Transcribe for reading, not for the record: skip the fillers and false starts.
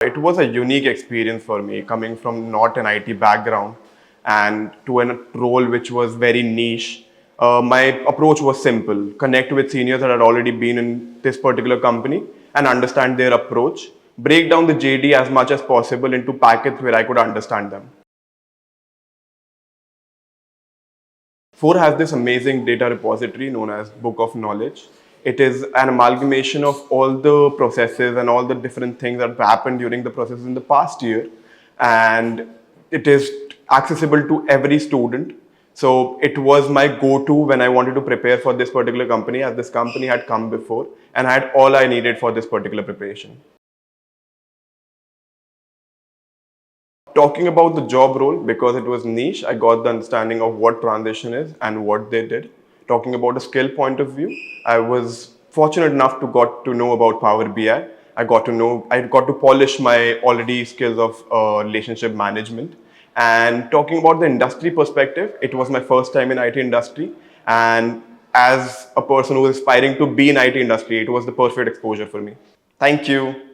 It was a unique experience for me coming from not an IT background and to a role which was very niche. My approach was simple: connect with seniors that had already been in this particular company and understand their approach, break down the JD as much as possible into packets where I could understand them. FORE has this amazing data repository known as Book of Knowledge. It is an amalgamation of all the processes and all the different things that have happened during the process in the past year. And it is accessible to every student. So it was my go-to when I wanted to prepare for this particular company, as this company had come before and I had all I needed for this particular preparation. Talking about the job role, because it was niche, I got the understanding of what transition is and what they did. Talking about a skill point of view, I was fortunate enough to got to know about Power BI. I got to polish my already skills of relationship management. And talking about the industry perspective, it was my first time in IT industry. And as a person who is aspiring to be in IT industry, it was the perfect exposure for me. Thank you.